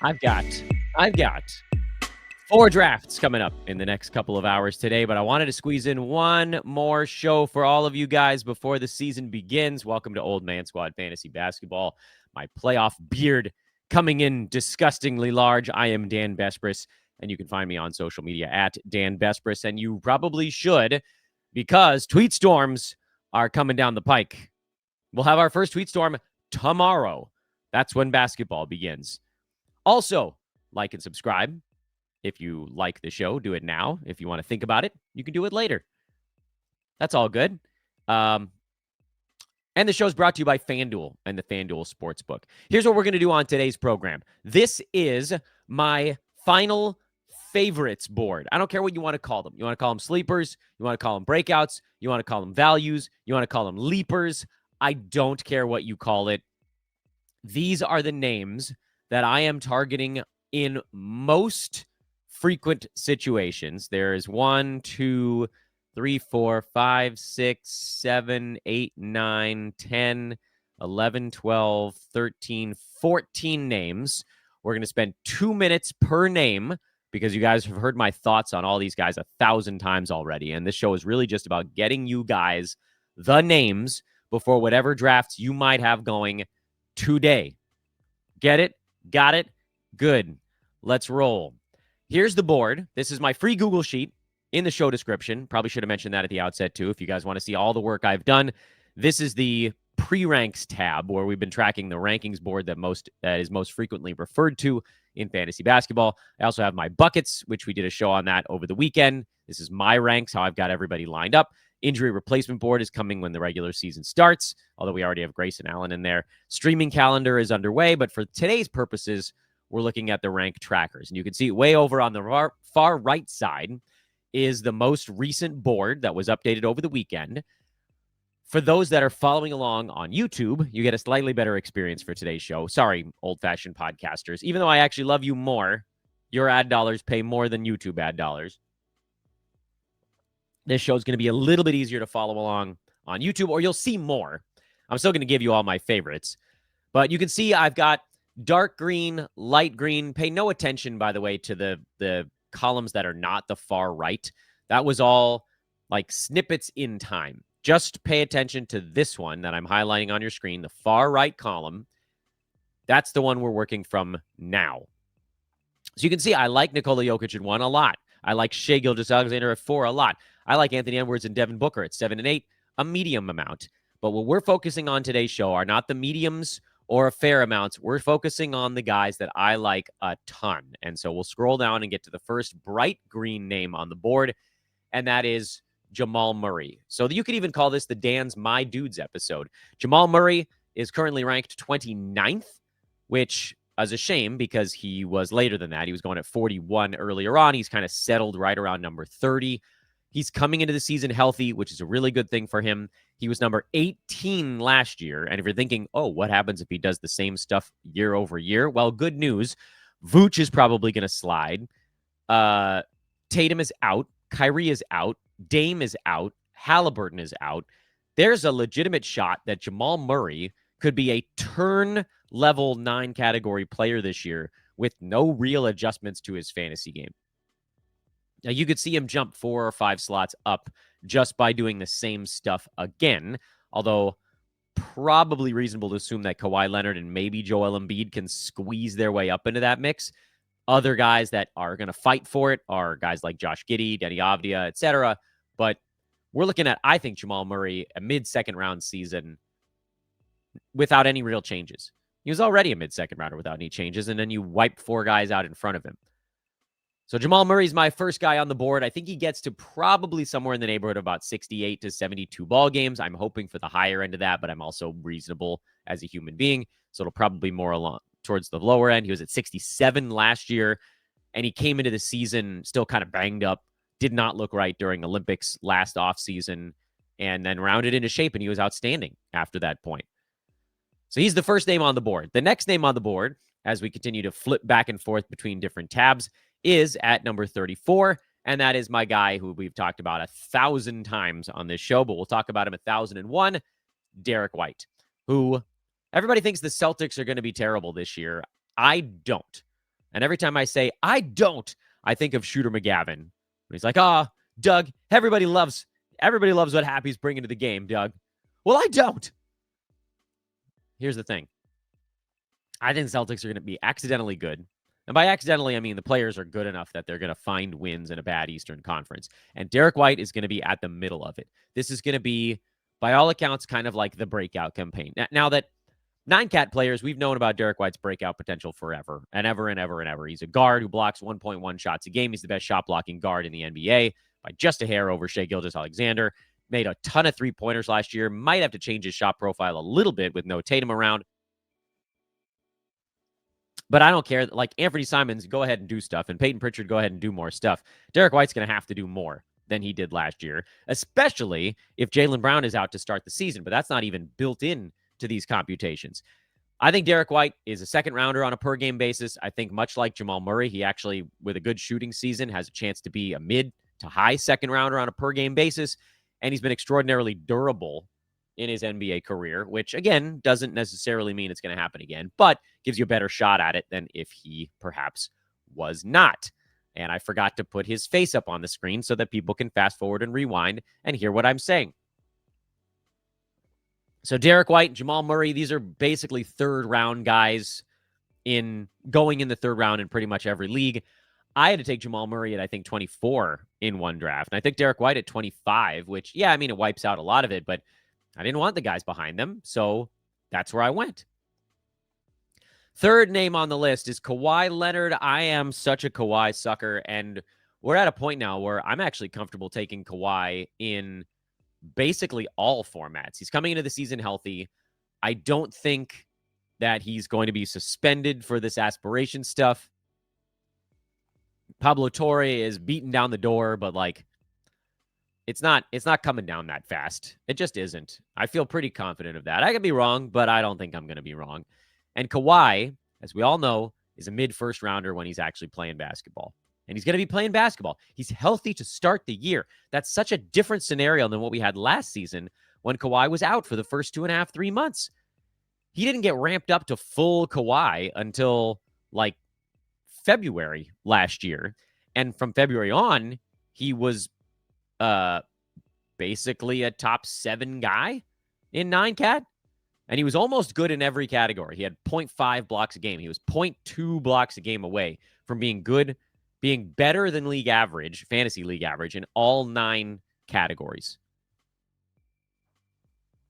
I've got 4 drafts coming up in the next couple of hours today, but I wanted to squeeze in one more show for all of you guys before the season begins. Welcome to Old Man Squad Fantasy Basketball. My playoff beard coming in disgustingly large. I am Dan Bespris, and you can find me on social media at Dan Bespris, and you probably should, because tweet storms are coming down the pike. We'll have our first tweet storm tomorrow. That's when basketball begins. Also, like and subscribe. If you like the show, do it now. If you want to think about it, you can do it later. That's all good. And the show's brought to you by FanDuel and the FanDuel Sportsbook. Here's what we're going to do on today's program. This is my final favorites board. I don't care what you want to call them. You want to call them sleepers. You want to call them breakouts. You want to call them values. You want to call them leapers. I don't care what you call it. These are the names that I am targeting in most frequent situations. There is 1, 2, 3, 4, 5, 6, 7, 8, 9, 10, 11, 12, 13, 14 names. We're going to spend 2 minutes per name because you guys have heard my thoughts on all these guys 1,000 times already. And this show is really just about getting you guys the names before whatever drafts you might have going today. Get it? Got it? Good. Let's roll. Here's the board. This is my free Google Sheet in the show description. Probably should have mentioned that at the outset, too, if you guys want to see all the work I've done. This is the pre-ranks tab where we've been tracking the rankings board that is most frequently referred to in fantasy basketball. I also have my buckets, which we did a show on that over the weekend. This is my ranks, how I've got everybody lined up. Injury replacement board is coming when the regular season starts, although we already have Grayson Allen in there. Streaming calendar is underway, but for today's purposes, we're looking at the rank trackers. And you can see way over on the far right side is the most recent board that was updated over the weekend. For those that are following along on YouTube, you get a slightly better experience for today's show. Sorry, old-fashioned podcasters. Even though I actually love you more, your ad dollars pay more than YouTube ad dollars. This show is going to be a little bit easier to follow along on YouTube, or you'll see more. I'm still going to give you all my favorites. But you can see I've got dark green, light green. Pay no attention, by the way, to the columns that are not the far right. That was all like snippets in time. Just pay attention to this one that I'm highlighting on your screen, the far right column. That's the one we're working from now. So you can see I like Nikola Jokic at 1 a lot. I like Shai Gilgeous-Alexander at 4 a lot. I like Anthony Edwards and Devin Booker at 7 and 8, a medium amount. But what we're focusing on today's show are not the mediums or a fair amounts. We're focusing on the guys that I like a ton. And so we'll scroll down and get to the first bright green name on the board, and that is Jamal Murray. So you could even call this the Dan's My Dudes episode. Jamal Murray is currently ranked 29th, which is a shame because he was later than that. He was going at 41 earlier on. He's kind of settled right around number 30. He's coming into the season healthy, which is a really good thing for him. He was number 18 last year. And if you're thinking, oh, what happens if he does the same stuff year over year? Well, good news. Vooch is probably going to slide. Tatum is out. Kyrie is out. Dame is out. Halliburton is out. There's a legitimate shot that Jamal Murray could be a turn level 9 category player this year with no real adjustments to his fantasy game. Now, you could see him jump 4 or 5 slots up just by doing the same stuff again, although probably reasonable to assume that Kawhi Leonard and maybe Joel Embiid can squeeze their way up into that mix. Other guys that are going to fight for it are guys like Josh Giddey, Deni Avdija, etc. But we're looking at, I think, Jamal Murray, a mid-second round season without any real changes. He was already a mid-second rounder without any changes, and then you wiped 4 guys out in front of him. So Jamal Murray's my first guy on the board. I think he gets to probably somewhere in the neighborhood of about 68 to 72 ball games. I'm hoping for the higher end of that, but I'm also reasonable as a human being. So it'll probably be more along towards the lower end. He was at 67 last year, and he came into the season still kind of banged up, did not look right during Olympics last offseason, and then rounded into shape, and he was outstanding after that point. So he's the first name on the board. The next name on the board, as we continue to flip back and forth between different tabs, is at number 34, and that is my guy who we've talked about 1,000 times on this show, but we'll talk about him 1,001, Derrick White, who everybody thinks the Celtics are going to be terrible this year. I don't. And every time I say, I don't, I think of Shooter McGavin. He's like, Doug, everybody loves what Happy's bringing to the game, Doug. Well, I don't. Here's the thing. I think the Celtics are going to be accidentally good. And by accidentally, I mean the players are good enough that they're going to find wins in a bad Eastern Conference. And Derrick White is going to be at the middle of it. This is going to be, by all accounts, kind of like the breakout campaign. Now that 9-cat players, we've known about Derrick White's breakout potential forever and ever and ever and ever. He's a guard who blocks 1.1 shots a game. He's the best shot-blocking guard in the NBA by just a hair over Shai Gilgeous-Alexander. Made a ton of three-pointers last year. Might have to change his shot profile a little bit with no Tatum around. But I don't care. Like Anthony Simons, go ahead and do stuff. And Peyton Pritchard, go ahead and do more stuff. Derrick White's going to have to do more than he did last year, especially if Jaylen Brown is out to start the season. But that's not even built in to these computations. I think Derrick White is a second rounder on a per game basis. I think much like Jamal Murray, he actually, with a good shooting season, has a chance to be a mid to high second rounder on a per game basis. And he's been extraordinarily durable in his NBA career, which again, doesn't necessarily mean it's going to happen again, but gives you a better shot at it than if he perhaps was not. And I forgot to put his face up on the screen so that people can fast forward and rewind and hear what I'm saying. So Derrick White, Jamal Murray, these are basically third round guys going in the third round in pretty much every league. I had to take Jamal Murray at, I think, 24 in one draft. And I think Derrick White at 25, which, yeah, I mean, it wipes out a lot of it, but I didn't want the guys behind them. So that's where I went. Third name on the list is Kawhi Leonard. I am such a Kawhi sucker. And we're at a point now where I'm actually comfortable taking Kawhi in basically all formats. He's coming into the season healthy. I don't think that he's going to be suspended for this aspiration stuff. Pablo Torre is beating down the door, but like it's not coming down that fast. It just isn't. I feel pretty confident of that. I could be wrong, but I don't think I'm going to be wrong. And Kawhi, as we all know, is a mid-first rounder when he's actually playing basketball. And he's going to be playing basketball. He's healthy to start the year. That's such a different scenario than what we had last season when Kawhi was out for the first 2.5, 3 months. He didn't get ramped up to full Kawhi until like February last year. And from February on, he was basically a top 7 guy in 9-cat. And he was almost good in every category. He had 0.5 blocks a game. He was 0.2 blocks a game away from being good, being better than league average, fantasy league average, in all 9 categories.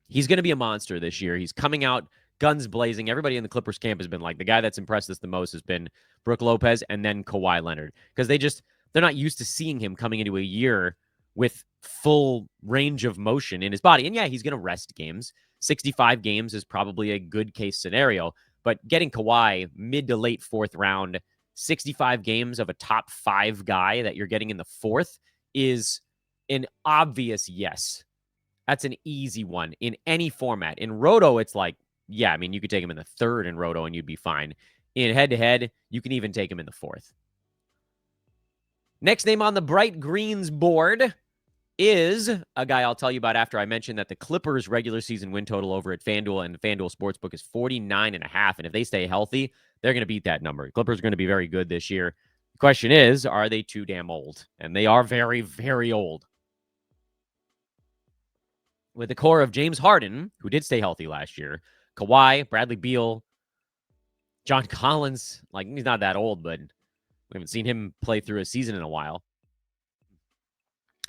He's going to be a monster this year. He's coming out guns blazing. Everybody in the Clippers camp has been like, the guy that's impressed us the most has been Brook Lopez and then Kawhi Leonard. Because they're not used to seeing him coming into a year with full range of motion in his body. And yeah, he's going to rest games. 65 games is probably a good case scenario. But getting Kawhi mid to late 4th round, 65 games of a top 5 guy that you're getting in the 4th is an obvious yes. That's an easy one in any format. In Roto, it's like, yeah, I mean, you could take him in the 3rd in Roto and you'd be fine. In head-to-head, you can even take him in the 4th. Next name on the Bright Greens board is a guy I'll tell you about after I mention that the Clippers' regular season win total over at FanDuel and FanDuel Sportsbook is 49.5. And if they stay healthy, they're going to beat that number. Clippers are going to be very good this year. The question is, are they too damn old? And they are very, very old. With the core of James Harden, who did stay healthy last year, Kawhi, Bradley Beal, John Collins, like he's not that old, but we haven't seen him play through a season in a while.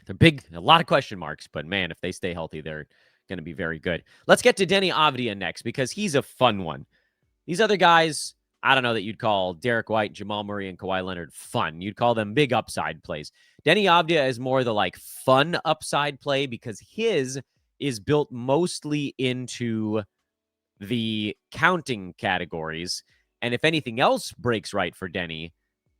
They're big, a lot of question marks, but man, if they stay healthy, they're going to be very good. Let's get to Deni Avdija next because he's a fun one. These other guys, I don't know that you'd call Derrick White, Jamal Murray, and Kawhi Leonard fun. You'd call them big upside plays. Deni Avdija is more the like fun upside play because his is built mostly into the counting categories. And if anything else breaks right for Deni,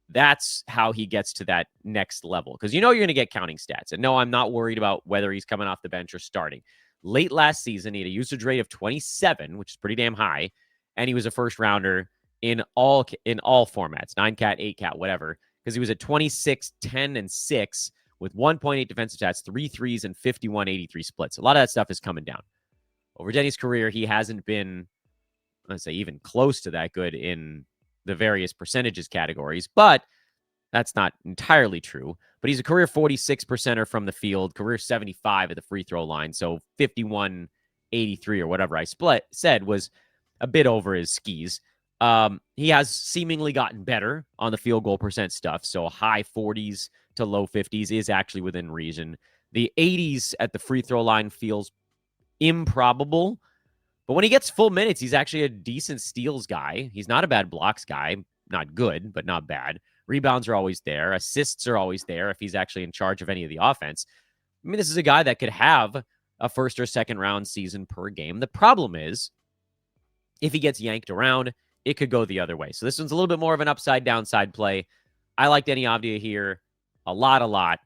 that's how he gets to that next level. Because you know you're going to get counting stats. And no, I'm not worried about whether he's coming off the bench or starting. Late last season, he had a usage rate of 27, which is pretty damn high. And he was a first rounder in all formats, 9-cat, 8-cat, whatever. Because he was at 26, 10, and 6 with 1.8 defensive stats, 3 threes, and 51-83 splits. A lot of that stuff is coming down. Over Deni's career, he hasn't been, let's say, even close to that good in the various percentages categories, but that's not entirely true. But he's a career 46%er from the field, career 75 at the free throw line. So 51-83 or whatever I said was a bit over his skis. He has seemingly gotten better on the field goal percent stuff. So high 40s to low 50s is actually within reason. The 80s at the free throw line feels improbable. But when he gets full minutes, he's actually a decent steals guy. He's not a bad blocks guy. Not good, but not bad. Rebounds are always there. Assists are always there if he's actually in charge of any of the offense. I mean, this is a guy that could have a first or second round season per game. The problem is, if he gets yanked around, it could go the other way. So this one's a little bit more of an upside-downside play. I like Deni Avdija here a lot.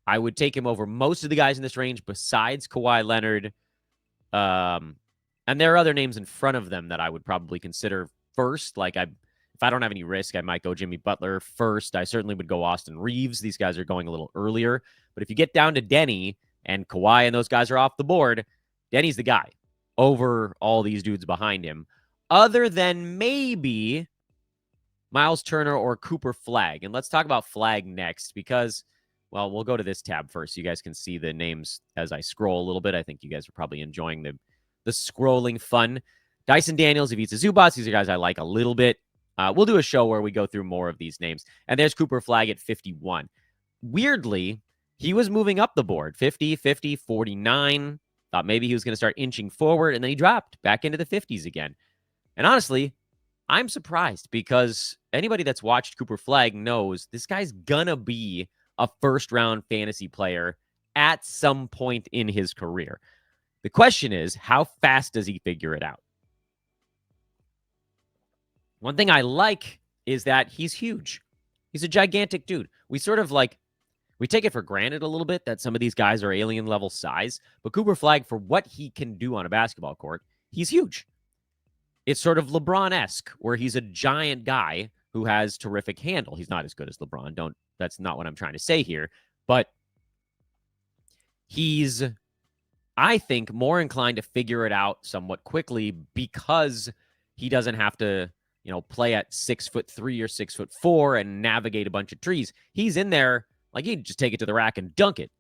I would take him over most of the guys in this range besides Kawhi Leonard. And there are other names in front of them that I would probably consider first. Like, if I don't have any risk, I might go Jimmy Butler first. I certainly would go Austin Reeves. These guys are going a little earlier. But if you get down to Deni and Kawhi and those guys are off the board, Deni's the guy over all these dudes behind him. Other than maybe Miles Turner or Cooper Flagg. And let's talk about Flagg next because, well, we'll go to this tab first so you guys can see the names as I scroll a little bit. I think you guys are probably enjoying the scrolling fun. Dyson Daniels, Ivica Zubats, these are guys I like a little bit. We'll do a show where we go through more of these names. And there's Cooper Flagg at 51. Weirdly, he was moving up the board, 50, 50, 49. Thought maybe he was going to start inching forward, and then he dropped back into the 50s again. And honestly, I'm surprised because anybody that's watched Cooper Flagg knows this guy's going to be a first-round fantasy player at some point in his career. The question is, how fast does he figure it out? One thing I like is that he's huge. He's a gigantic dude. We take it for granted a little bit that some of these guys are alien level size, but Cooper Flagg, for what he can do on a basketball court, he's huge. It's sort of LeBron-esque, where he's a giant guy who has terrific handle. He's not as good as LeBron. That's not what I'm trying to say here, but he's, I think, more inclined to figure it out somewhat quickly because he doesn't have to, play at 6'3" or 6'4" and navigate a bunch of trees. He's in there, like, he'd just take it to the rack and dunk it.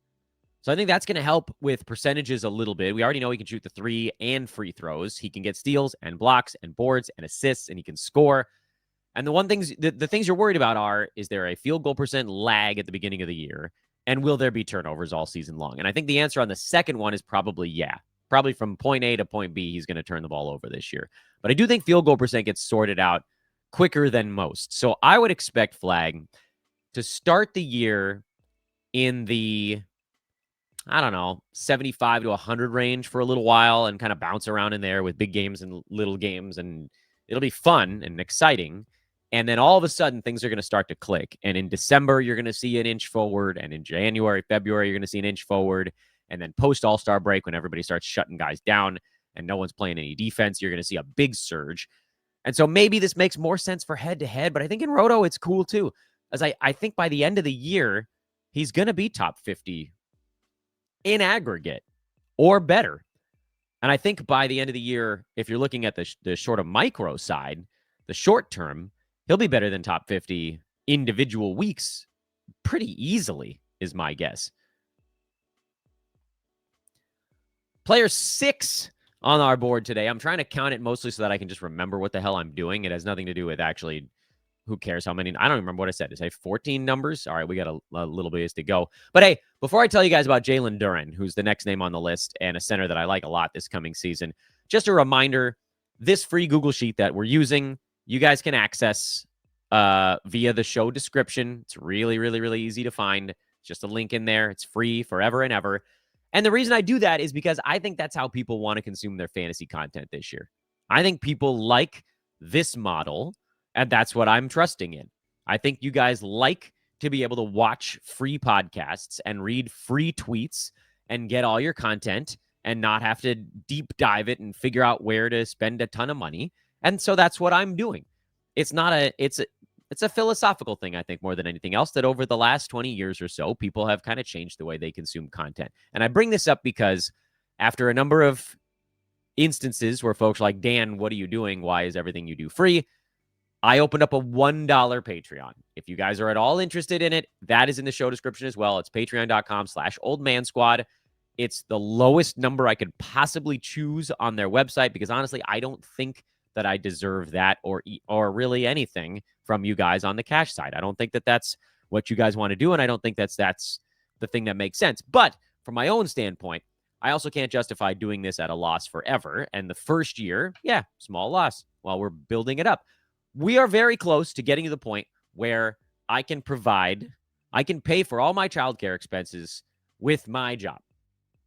So I think that's going to help with percentages a little bit. We already know he can shoot the three and free throws. He can get steals and blocks and boards and assists, and he can score. And the things you're worried about is there a field goal percent lag at the beginning of the year? And will there be turnovers all season long? And I think the answer on the second one is probably yeah. Probably from point A to point B, he's going to turn the ball over this year. But I do think field goal percent gets sorted out quicker than most. So I would expect Flagg to start the year in the, 75 to 100 range for a little while and kind of bounce around in there with big games and little games. And it'll be fun and exciting. And then all of a sudden, things are going to start to click. And in December, you're going to see an inch forward. And in January, February, you're going to see an inch forward. And then post-All-Star break, when everybody starts shutting guys down and no one's playing any defense, you're going to see a big surge. And so maybe this makes more sense for head-to-head, but I think in Roto, it's cool too. As I think by the end of the year, he's going to be top 50 in aggregate or better. And I think by the end of the year, if you're looking at the sort of micro side, the short term, he'll be better than top 50 individual weeks pretty easily, is my guess. Player 6 on our board today. I'm trying to count it mostly so that I can just remember what the hell I'm doing. It has nothing to do with actually who cares how many. I don't remember what I said. Did I say 14 numbers? All right, we got a little bit to go. But hey, before I tell you guys about Jalen Duren, who's the next name on the list and a center that I like a lot this coming season, just a reminder, this free Google Sheet that we're using, you guys can access via the show description. It's really, really, really easy to find. Just a link in there. It's free forever and ever. And the reason I do that is because I think that's how people want to consume their fantasy content this year. I think people like this model, and that's what I'm trusting in. I think you guys like to be able to watch free podcasts and read free tweets and get all your content and not have to deep dive it and figure out where to spend a ton of money. And so that's what I'm doing. It's a philosophical thing, I think, more than anything else, that over the last 20 years or so, people have kind of changed the way they consume content. And I bring this up because after a number of instances where folks are like, Dan, what are you doing? Why is everything you do free? I opened up a $1 Patreon. If you guys are at all interested in it, that is in the show description as well. It's patreon.com/oldmansquad. It's the lowest number I could possibly choose on their website because honestly, I don't think that I deserve that or really anything from you guys on the cash side. I don't think that that's what you guys want to do, and I don't think that's the thing that makes sense. But from my own standpoint, I also can't justify doing this at a loss forever. And the first year, yeah, small loss while we're building it up. We are very close to getting to the point where I can pay for all my childcare expenses with my job.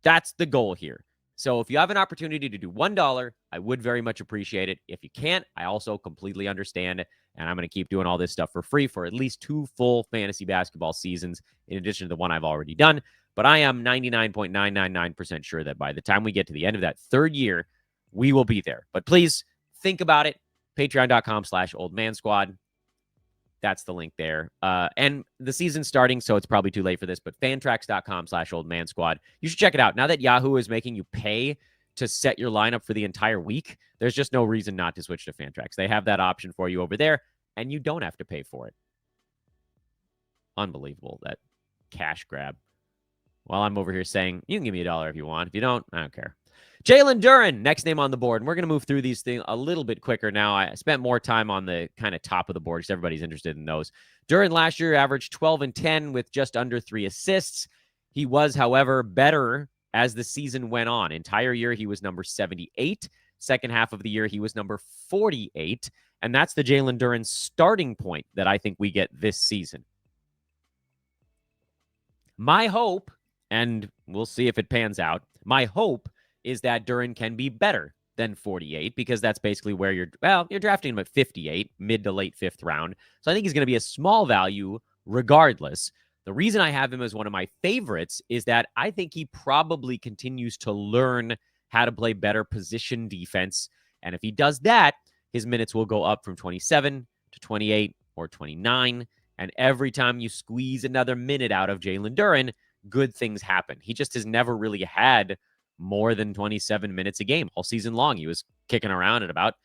That's the goal here. So if you have an opportunity to do $1, I would very much appreciate it. If you can't, I also completely understand. And I'm going to keep doing all this stuff for free for at least 2 full fantasy basketball seasons, in addition to the one I've already done. But I am 99.999% sure that by the time we get to the end of that third year, we will be there. But please think about it. Patreon.com/oldmansquad. That's the link there. And the season's starting, so it's probably too late for this, but fantrax.com/oldmansquad. You should check it out. Now that Yahoo is making you pay to set your lineup for the entire week, there's just no reason not to switch to Fantrax. They have that option for you over there, and you don't have to pay for it. Unbelievable, that cash grab. While I'm over here saying, you can give me $1 if you want. If you don't, I don't care. Jalen Duren, next name on the board. And we're going to move through these things a little bit quicker now. I spent more time on the kind of top of the board because everybody's interested in those. Duren last year averaged 12 and 10 with just under 3 assists. He was, however, better as the season went on. Entire year, he was number 78. Second half of the year, he was number 48. And that's the Jalen Duren starting point that I think we get this season. My hope, and we'll see if it pans out, my hope is that Duren can be better than 48 because that's basically where you're drafting him at 58, mid to late 5th round. So I think he's going to be a small value regardless. The reason I have him as one of my favorites is that I think he probably continues to learn how to play better position defense. And if he does that, his minutes will go up from 27 to 28 or 29. And every time you squeeze another minute out of Jalen Duren, good things happen. He just has never really had more than 27 minutes a game all season long. He was kicking around at about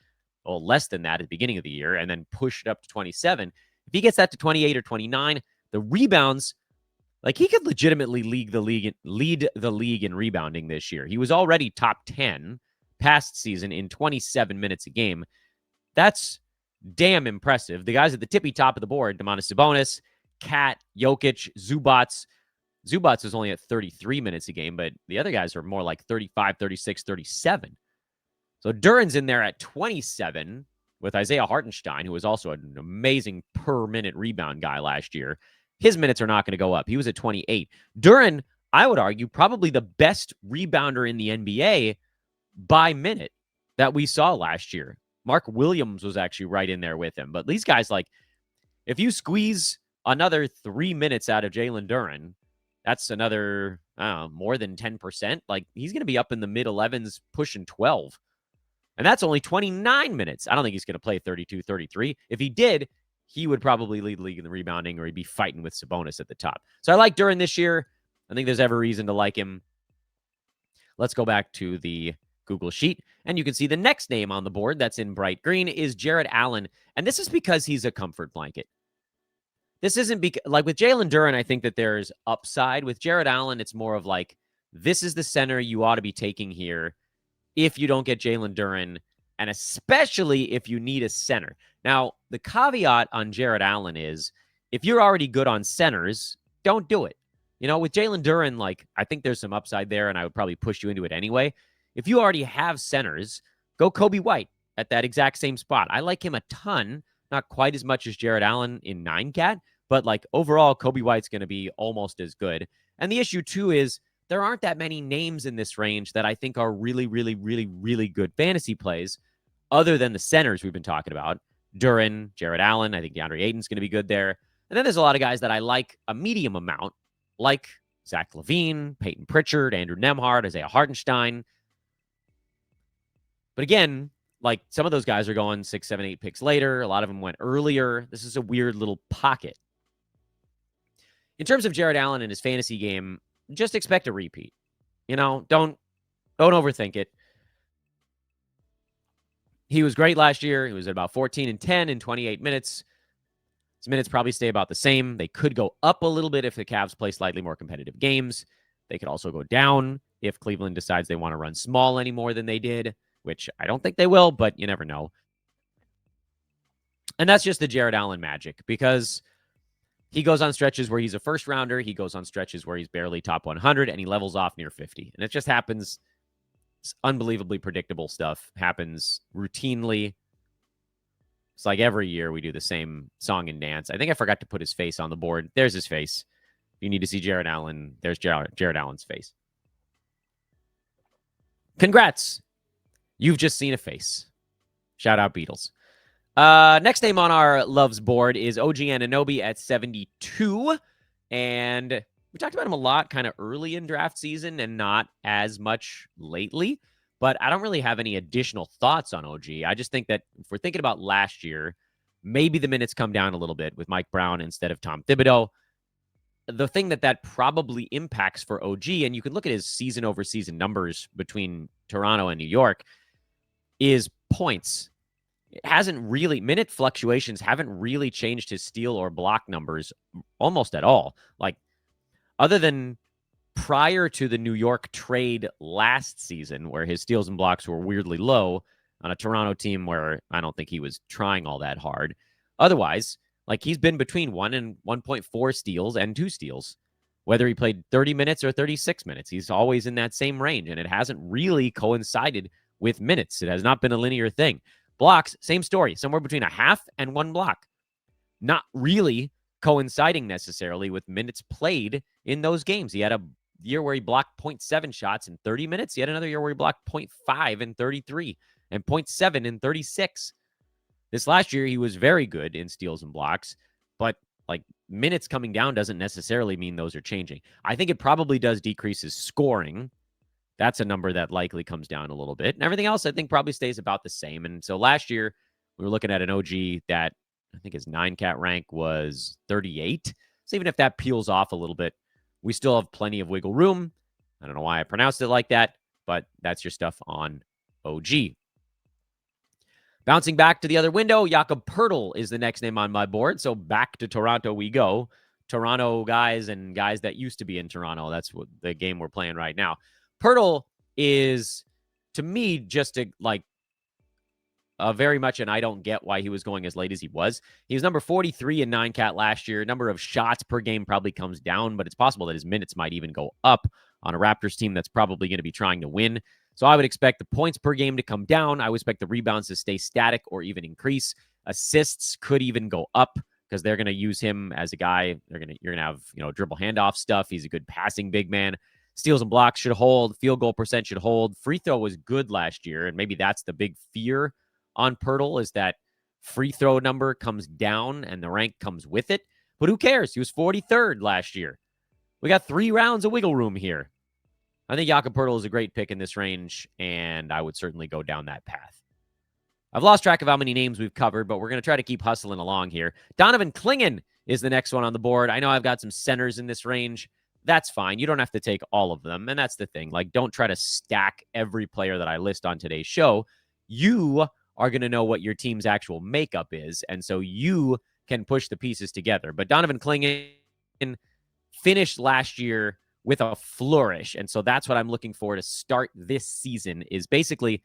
less than that at the beginning of the year and then pushed it up to 27. If he gets that to 28 or 29, the rebounds, like he could legitimately lead the league in rebounding this year. He was already top 10 past season in 27 minutes a game. That's damn impressive. The guys at the tippy top of the board, Domantas Sabonis, Kat, Jokic, Zubats. Zubats is only at 33 minutes a game, but the other guys are more like 35, 36, 37. So Duren's in there at 27 with Isaiah Hartenstein, who was also an amazing per-minute rebound guy last year. His minutes are not going to go up. He was at 28. Duren, I would argue, probably the best rebounder in the NBA by minute that we saw last year. Mark Williams was actually right in there with him. But these guys, like, if you squeeze another 3 minutes out of Jalen Duren, that's another, more than 10%. Like, he's going to be up in the mid-11s, pushing 12. And that's only 29 minutes. I don't think he's going to play 32, 33. If he did, he would probably lead the league in the rebounding, or he'd be fighting with Sabonis at the top. So I like Duren this year. I think there's every reason to like him. Let's go back to the Google Sheet, and you can see the next name on the board that's in bright green is Jarrett Allen. And this is because he's a comfort blanket. This isn't because, like with Jalen Duren, I think that there's upside. With Jarrett Allen, it's more of like, this is the center you ought to be taking here if you don't get Jalen Duren, and especially if you need a center. Now, the caveat on Jarrett Allen is, if you're already good on centers, don't do it. You know, with Jalen Duren, like, I think there's some upside there, and I would probably push you into it anyway. If you already have centers, go Kobe White at that exact same spot. I like him a ton. Not quite as much as Jarrett Allen in 9-cat, but like overall, Kobe White's going to be almost as good. And the issue too is there aren't that many names in this range that I think are really, really, really, really good fantasy plays other than the centers we've been talking about. Duren, Jarrett Allen, I think DeAndre Ayton's going to be good there. And then there's a lot of guys that I like a medium amount, like Zach LaVine, Peyton Pritchard, Andrew Nembhard, Isaiah Hartenstein. But again, like, some of those guys are going 6, 7, 8 picks later. A lot of them went earlier. This is a weird little pocket. In terms of Jarrett Allen and his fantasy game, just expect a repeat. You know, don't overthink it. He was great last year. He was at about 14 and 10 in 28 minutes. His minutes probably stay about the same. They could go up a little bit if the Cavs play slightly more competitive games. They could also go down if Cleveland decides they want to run small any more than they did, which I don't think they will, but you never know. And that's just the Jarrett Allen magic, because he goes on stretches where he's a first rounder. He goes on stretches where he's barely top 100, and he levels off near 50. And it just happens. It's unbelievably predictable stuff. Happens routinely. It's like every year we do the same song and dance. I think I forgot to put his face on the board. There's his face. If you need to see Jarrett Allen, there's Jarrett Allen's face. Congrats. You've just seen a face. Shout out Beatles. Next name on our loves board is OG Anunoby at 72. And we talked about him a lot kind of early in draft season and not as much lately. But I don't really have any additional thoughts on OG. I just think that if we're thinking about last year, maybe the minutes come down a little bit with Mike Brown instead of Tom Thibodeau. The thing that probably impacts for OG, and you can look at his season over season numbers between Toronto and New York, is points. It hasn't really, minute fluctuations haven't really changed his steal or block numbers almost at all. Like, other than prior to the New York trade last season, where his steals and blocks were weirdly low on a Toronto team where I don't think he was trying all that hard. Otherwise, like, he's been between 1 and 1.4 steals and 2 steals, whether he played 30 minutes or 36 minutes. He's always in that same range, and it hasn't really coincided with minutes. It has not been a linear thing. Blocks, same story, somewhere between a half and 1 block. Not really coinciding necessarily with minutes played in those games. He had a year where he blocked 0.7 shots in 30 minutes. He had another year where he blocked 0.5 in 33 and 0.7 in 36. This last year, he was very good in steals and blocks, but like, minutes coming down doesn't necessarily mean those are changing. I think it probably does decrease his scoring. That's a number that likely comes down a little bit. And everything else, I think, probably stays about the same. And so last year, we were looking at an OG that I think his 9-cat rank was 38. So even if that peels off a little bit, we still have plenty of wiggle room. I don't know why I pronounced it like that, but that's your stuff on OG. Bouncing back to the other window, Jakob Poeltl is the next name on my board. So back to Toronto we go. Toronto guys and guys that used to be in Toronto. That's what the game we're playing right now. Poeltl is, to me, just very much an I don't get why he was going as late as he was. He was number 43 in 9-cat last year. Number of shots per game probably comes down, but it's possible that his minutes might even go up on a Raptors team that's probably going to be trying to win. So I would expect the points per game to come down. I would expect the rebounds to stay static or even increase. Assists could even go up because they're going to use him as a guy. You're going to have, dribble handoff stuff. He's a good passing big man. Steals and blocks should hold. Field goal percent should hold. Free throw was good last year, and maybe that's the big fear on Poeltl, is that free throw number comes down and the rank comes with it. But who cares? He was 43rd last year. We got 3 rounds of wiggle room here. I think Jakob Poeltl is a great pick in this range, and I would certainly go down that path. I've lost track of how many names we've covered, but we're going to try to keep hustling along here. Donovan Clingan is the next one on the board. I know I've got some centers in this range. That's fine. You don't have to take all of them, and that's the thing. Like, don't try to stack every player that I list on today's show. You are going to know what your team's actual makeup is, and so you can push the pieces together. But Donovan Clingan finished last year with a flourish, and so that's what I'm looking for to start this season, is basically,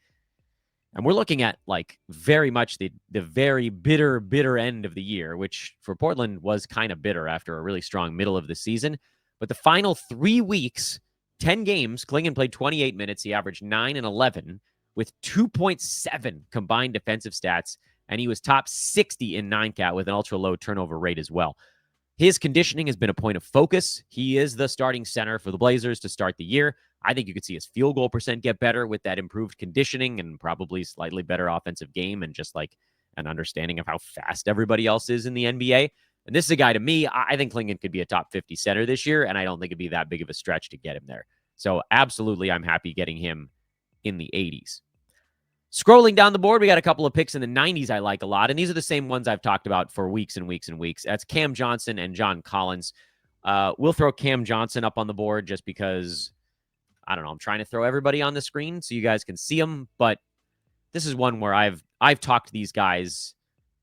and we're looking at like very much the very bitter end of the year, which for Portland was kind of bitter after a really strong middle of the season. But the final 3 weeks, 10 games, Clingan played 28 minutes. He averaged 9 and 11 with 2.7 combined defensive stats, and he was top 60 in 9-cat with an ultra-low turnover rate as well. His conditioning has been a point of focus. He is the starting center for the Blazers to start the year. I think you could see his field goal percent get better with that improved conditioning and probably slightly better offensive game and just like an understanding of how fast everybody else is in the NBA. And this is a guy, to me, I think Clingan could be a top 50 center this year, and I don't think it'd be that big of a stretch to get him there. So absolutely, I'm happy getting him in the 80s. Scrolling down the board, we got a couple of picks in the 90s I like a lot, and these are the same ones I've talked about for weeks and weeks and weeks. That's Cam Johnson and John Collins. We'll throw Cam Johnson up on the board just because, I don't know, I'm trying to throw everybody on the screen so you guys can see them, but this is one where I've I've talked these guys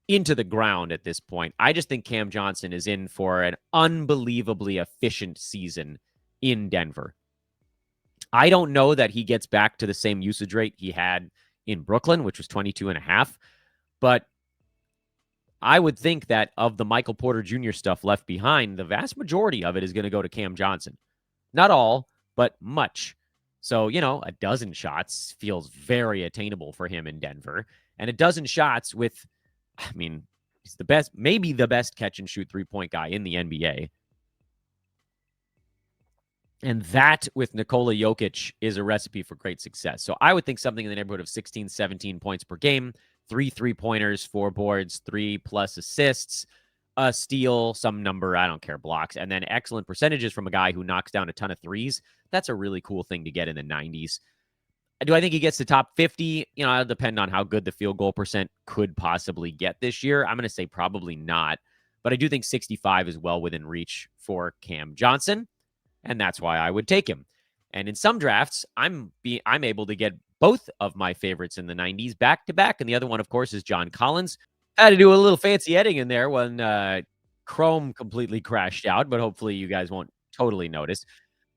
into the ground at this point. I just think Cam Johnson is in for an unbelievably efficient season in Denver. I don't know that he gets back to the same usage rate he had in Brooklyn, which was 22 and a half, but I would think that of the Michael Porter Jr. stuff left behind, the vast majority of it is going to go to Cam Johnson. Not all, but much. So, a dozen shots feels very attainable for him in Denver. And a dozen shots with, he's the best, maybe the best catch and shoot 3-point guy in the NBA. And that with Nikola Jokic is a recipe for great success. So I would think something in the neighborhood of 16, 17 points per game, 3 3-pointers, 4 boards, 3+ assists, a steal, some number, I don't care, blocks, and then excellent percentages from a guy who knocks down a ton of threes. That's a really cool thing to get in the 90s. Do I think he gets to top 50? It'll depend on how good the field goal percent could possibly get this year. I'm going to say probably not, but I do think 65 is well within reach for Cam Johnson, and that's why I would take him. And in some drafts, I'm able to get both of my favorites in the 90s back to back, and the other one, of course, is John Collins. I had to do a little fancy editing in there when Chrome completely crashed out, but hopefully you guys won't totally notice.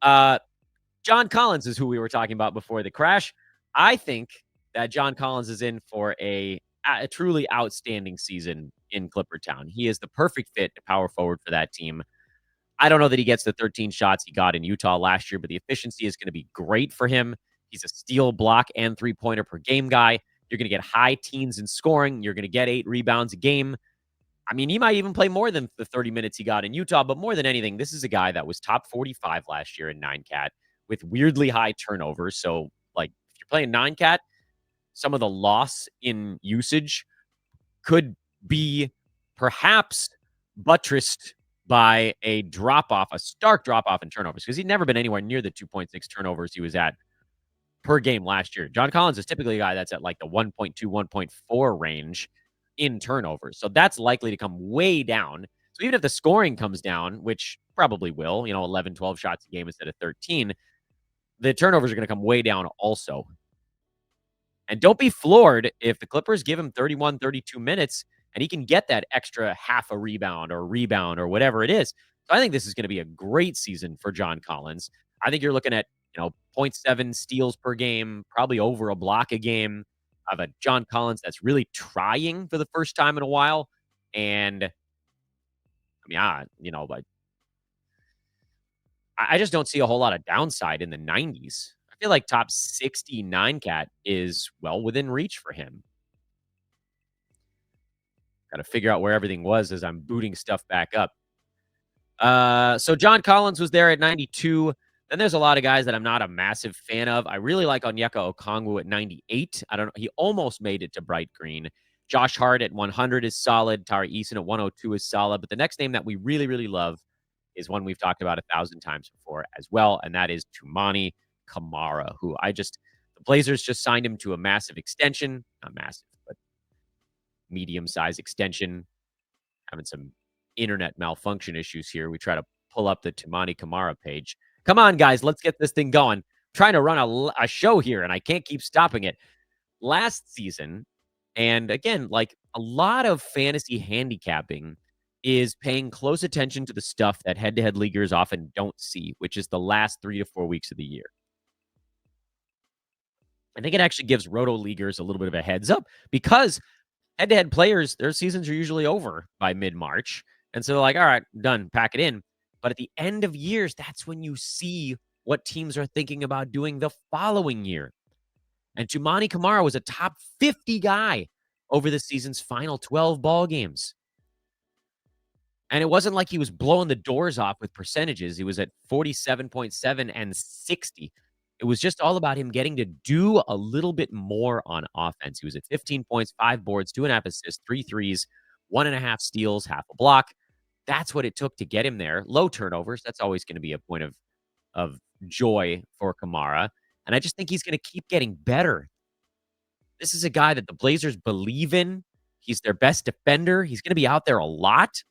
John Collins is who we were talking about before the crash. I think that John Collins is in for a truly outstanding season in Clipper Town. He is the perfect fit to power forward for that team. I don't know that he gets the 13 shots he got in Utah last year, but the efficiency is going to be great for him. He's a steal, block, and 3-pointer per game guy. You're going to get high teens in scoring. You're going to get 8 rebounds a game. He might even play more than the 30 minutes he got in Utah, but more than anything, this is a guy that was top 45 last year in 9-cat with weirdly high turnovers. So, if you're playing 9-cat, some of the loss in usage could be perhaps buttressed by a stark drop-off in turnovers, because he'd never been anywhere near the 2.6 turnovers he was at per game last year. John Collins is typically a guy that's at like the 1.2, 1.4 range in turnovers. So that's likely to come way down. So even if the scoring comes down, which probably will, 11, 12 shots a game instead of 13, the turnovers are going to come way down also. And don't be floored if the Clippers give him 31, 32 minutes and he can get that extra half a rebound or whatever it is. So I think this is going to be a great season for John Collins. I think you're looking at, 0.7 steals per game, probably over a block a game of a John Collins that's really trying for the first time in a while. And but I just don't see a whole lot of downside in the 90s. I feel like top 69 cat is well within reach for him. Got to figure out where everything was as I'm booting stuff back up. So John Collins was there at 92. Then there's a lot of guys that I'm not a massive fan of. I really like Onyeka Okongwu at 98. I don't know. He almost made it to bright green. Josh Hart at 100 is solid. Tari Eason at 102 is solid. But the next name that we really, really love is one we've talked about 1,000 times before as well, and that is Toumani Camara, who the Blazers just signed him to a massive extension. Not massive, but medium-sized extension. Having some internet malfunction issues here. We try to pull up the Toumani Camara page. Come on, guys, let's get this thing going. I'm trying to run a show here, and I can't keep stopping it. Last season, and again, a lot of fantasy handicapping is paying close attention to the stuff that head-to-head leaguers often don't see, which is the last 3 to 4 weeks of the year. I think it actually gives roto leaguers a little bit of a heads up, because head-to-head players, their seasons are usually over by mid-March. And so they're like, all right, done, pack it in. But at the end of years, that's when you see what teams are thinking about doing the following year. And Toumani Camara was a top 50 guy over the season's final 12 ball games. And it wasn't like he was blowing the doors off with percentages. He was at 47.7 and 60. It was just all about him getting to do a little bit more on offense. He was at 15 points, 5 boards, 2.5 assists, 3 threes, 1.5 steals, half a block. That's what it took to get him there. Low turnovers. That's always going to be a point of joy for Camara. And I just think he's going to keep getting better. This is a guy that the Blazers believe in. He's their best defender. He's going to be out there a lot.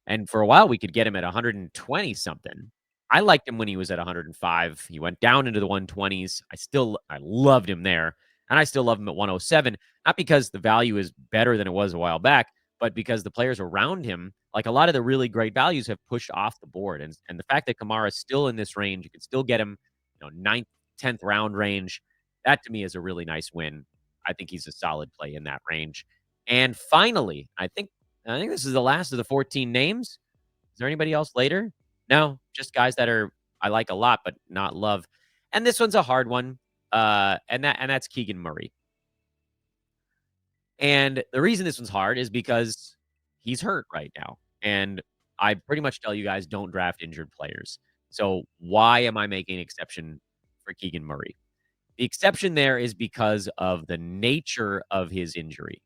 And for a while, we could get him at 120 something. I liked him when he was at 105. He went down into the 120s. I loved him there. And I still love him at 107, not because the value is better than it was a while back, but because the players around him, like a lot of the really great values, have pushed off the board. And the fact that Kamara is still in this range, you can still get him, ninth, 10th round range. That to me is a really nice win. I think he's a solid play in that range. And finally, I think this is the last of the 14 names. Is there anybody else later? No, just guys that I like a lot, but not love. And this one's a hard one. And that's Keegan Murray. And the reason this one's hard is because he's hurt right now. And I pretty much tell you guys, don't draft injured players. So why am I making an exception for Keegan Murray? The exception there is because of the nature of his injury.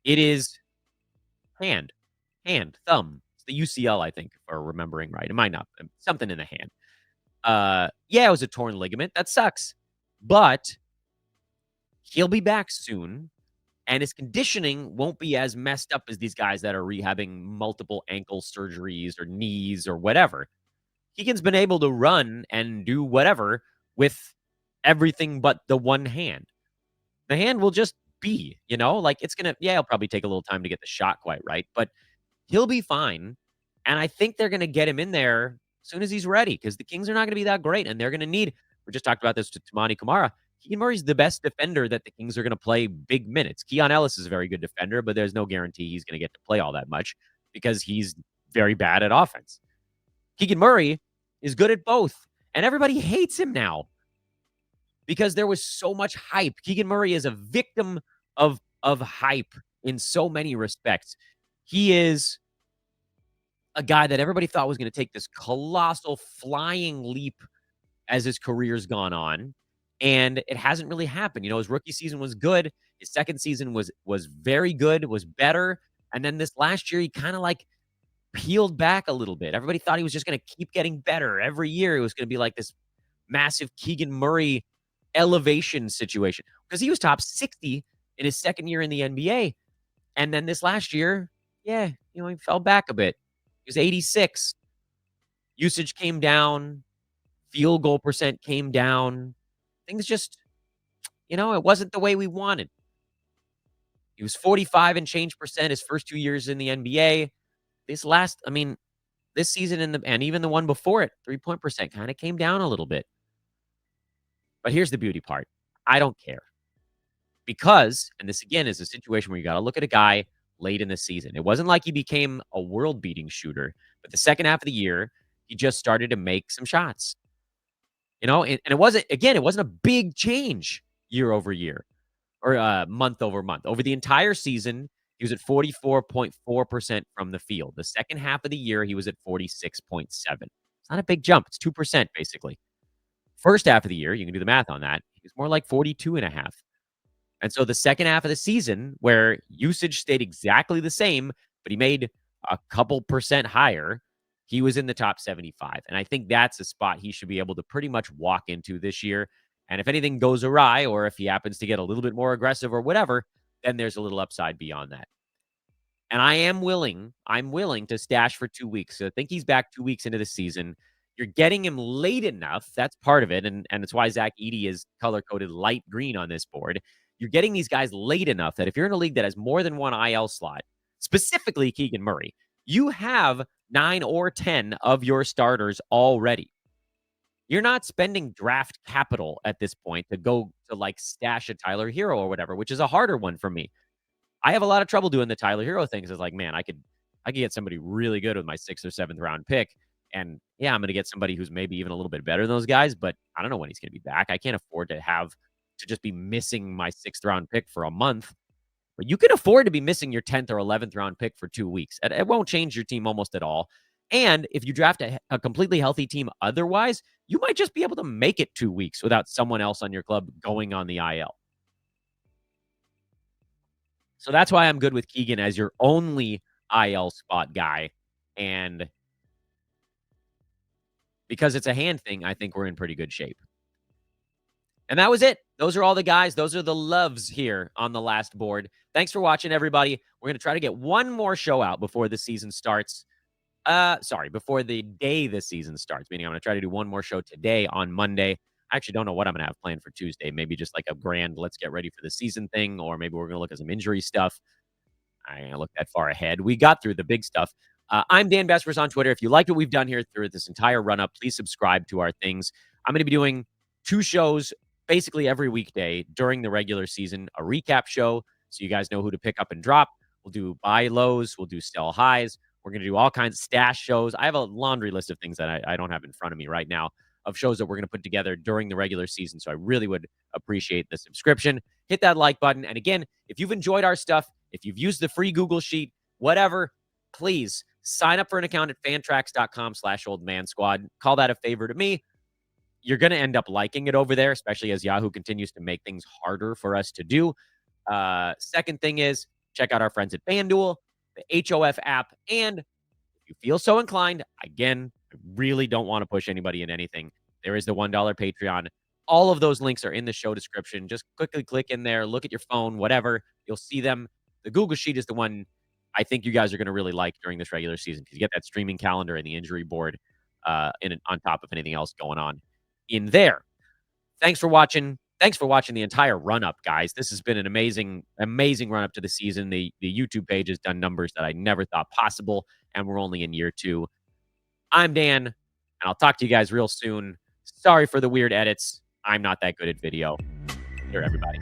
It is hand, thumb. It's the UCL, I think, if I'm remembering right. It might not. Something in the hand. Yeah, it was a torn ligament. That sucks. But he'll be back soon. And his conditioning won't be as messed up as these guys that are rehabbing multiple ankle surgeries or knees or whatever. Keegan's been able to run and do whatever with everything but the one hand. The hand will just be, like it'll probably take a little time to get the shot quite right, but he'll be fine. And I think they're going to get him in there as soon as he's ready because the Kings are not going to be that great. And they're going to we just talked about this to Toumani Camara. Keegan Murray's the best defender that the Kings are going to play big minutes. Keon Ellis is a very good defender, but there's no guarantee he's going to get to play all that much because he's very bad at offense. Keegan Murray is good at both, and everybody hates him now because there was so much hype. Keegan Murray is a victim of hype in so many respects. He is a guy that everybody thought was going to take this colossal flying leap as his career's gone on. And it hasn't really happened. His rookie season was good. His second season was very good, was better. And then this last year, he kind of like peeled back a little bit. Everybody thought he was just going to keep getting better. Every year, it was going to be like this massive Keegan Murray elevation situation because he was top 60 in his second year in the NBA. And then this last year, he fell back a bit. He was 86. Usage came down. Field goal percent came down. Things just, it wasn't the way we wanted. He was 45 and change percent his first 2 years in the NBA. This season and even the one before it, 3-point percent kind of came down a little bit. But here's the beauty part. I don't care. Because, and this again is a situation where you got to look at a guy late in the season. It wasn't like he became a world-beating shooter, but the second half of the year, he just started to make some shots. And it wasn't a big change year over year or month over month. Over the entire season, he was at 44.4% from the field. The second half of the year, he was at 46.7. It's not a big jump. It's 2% basically. First half of the year, you can do the math on that. He was more like 42.5. And so the second half of the season, where usage stayed exactly the same, but he made a couple percent higher, he was in the top 75. And I think that's a spot he should be able to pretty much walk into this year. And if anything goes awry, or if he happens to get a little bit more aggressive or whatever, then there's a little upside beyond that. And I'm willing to stash for 2 weeks. So I think he's back 2 weeks into the season. You're getting him late enough. That's part of it. And it's why Zach Edey is color-coded light green on this board. You're getting these guys late enough that if you're in a league that has more than one IL slot, specifically Keegan Murray, you have 9 or 10 of your starters already. You're not spending draft capital at this point to go to like stash a Tyler Hero or whatever, which is a harder one for me. I have a lot of trouble doing the Tyler Hero things. It's like, man, I could get somebody really good with my 6th or 7th round pick. And yeah, I'm going to get somebody who's maybe even a little bit better than those guys, but I don't know when he's going to be back. I can't afford to just be missing my 6th round pick for a month. But you can afford to be missing your 10th or 11th round pick for 2 weeks. It won't change your team almost at all. And if you draft a completely healthy team otherwise, you might just be able to make it 2 weeks without someone else on your club going on the IL. So that's why I'm good with Keegan as your only IL spot guy. And because it's a hand thing, I think we're in pretty good shape. And that was it. Those are all the guys. Those are the loves here on the last board. Thanks for watching, everybody. We're going to try to get one more show out before the season starts. Before the day the season starts, meaning I'm going to try to do one more show today on Monday. I actually don't know what I'm gonna have planned for Tuesday. Maybe just like a grand let's get ready for the season thing, or maybe we're gonna look at some injury stuff. I ain't gonna look that far ahead. We got through the big stuff. I'm Dan Vespers on Twitter. If you liked what we've done here through this entire run up, please subscribe to our things. I'm going to be doing 2 shows basically every weekday during the regular season, a recap show so you guys know who to pick up and drop. We'll do buy lows, we'll do sell highs. We're going to do all kinds of stash shows. I have a laundry list of things that I don't have in front of me right now of shows that we're going to put together during the regular season. So I really would appreciate the subscription. Hit that like button. And again, if you've enjoyed our stuff, if you've used the free Google Sheet, whatever, please sign up for an account at fantrax.com/oldmansquad. Call that a favor to me. You're going to end up liking it over there, especially as Yahoo continues to make things harder for us to do. Second thing is check out our friends at FanDuel, the HOF app, and if you feel so inclined, again, I really don't want to push anybody in anything. There is the $1 Patreon. All of those links are in the show description. Just quickly click in there, look at your phone, whatever. You'll see them. The Google Sheet is the one I think you guys are going to really like during this regular season because you get that streaming calendar and the injury board on top of anything else going on in there. Thanks for watching. Thanks for watching the entire run-up, guys. This has been an amazing, amazing run-up to the season. The YouTube page has done numbers that I never thought possible, and we're only in year 2. I'm Dan, and I'll talk to you guys real soon. Sorry for the weird edits. I'm not that good at video. Here, everybody.